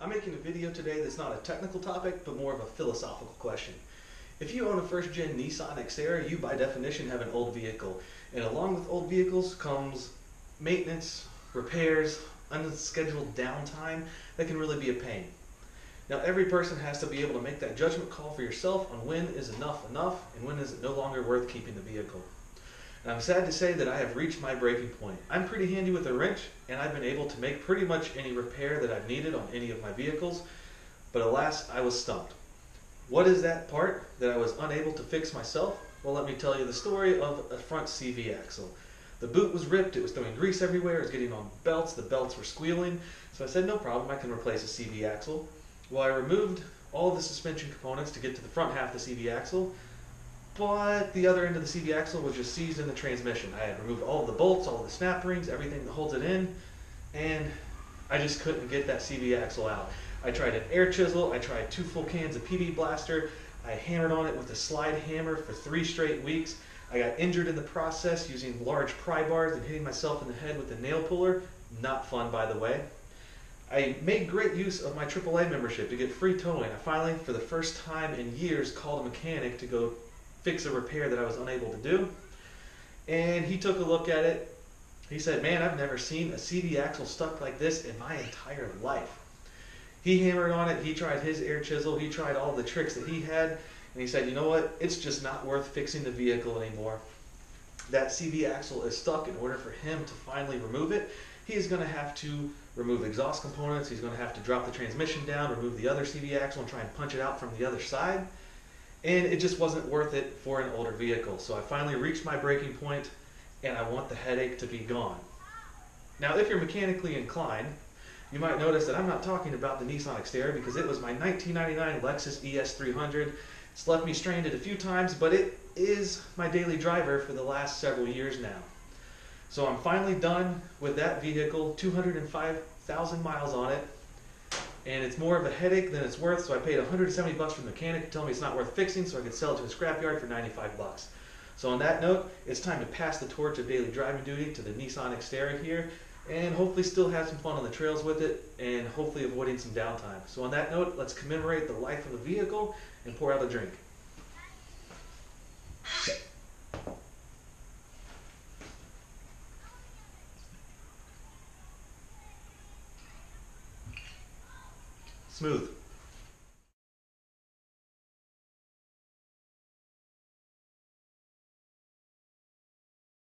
I'm making a video today that's not a technical topic, but more of a philosophical question. If you own a first-gen Nissan Xterra, you by definition have an old vehicle. And along with old vehicles comes maintenance, repairs, unscheduled downtime that can really be a pain. Now every person has to be able to make that judgment call for yourself on when is enough and when is it no longer worth keeping the vehicle. And I'm sad to say that I have reached my breaking point. I'm pretty handy with a wrench, and I've been able to make pretty much any repair that I've needed on any of my vehicles, but alas, I was stumped. What is that part that I was unable to fix myself? Well, let me tell you the story of a front CV axle. The boot was ripped, it was throwing grease everywhere, it was getting on belts, the belts were squealing, so I said no problem, I can replace a CV axle. Well, I removed all of the suspension components to get to the front half of the CV axle, but the other end of the CV axle was just seized in the transmission. I had removed all of the bolts, all of the snap rings, everything that holds it in, and I just couldn't get that CV axle out. I tried an air chisel, I tried 2 full cans of PB Blaster, I hammered on it with a slide hammer for 3 straight weeks. I got injured in the process using large pry bars and hitting myself in the head with a nail puller. Not fun, by the way. I made great use of my AAA membership to get free towing. I finally, for the first time in years, called a mechanic to go fix a repair that I was unable to do. And he took a look at it. He said, man, I've never seen a CV axle stuck like this in my entire life. He hammered on it, he tried his air chisel, he tried all the tricks that he had, and he said, you know what, it's just not worth fixing the vehicle anymore. That CV axle is stuck. In order for him to finally remove it, he is going to have to remove exhaust components, he's going to have to drop the transmission down, remove the other CV axle and try and punch it out from the other side. And it just wasn't worth it for an older vehicle. So I finally reached my breaking point, and I want the headache to be gone. Now, if you're mechanically inclined, you might notice that I'm not talking about the Nissan Xterra because it was my 1999 Lexus ES300. It's left me stranded a few times, but it is my daily driver for the last several years now. So I'm finally done with that vehicle, 205,000 miles on it. And it's more of a headache than it's worth, so I paid $170 for the mechanic to tell me it's not worth fixing so I could sell it to a scrapyard for $95. So on that note, it's time to pass the torch of daily driving duty to the Nissan Xterra here, and hopefully still have some fun on the trails with it, and hopefully avoiding some downtime. So on that note, let's commemorate the life of the vehicle and pour out a drink. Smooth.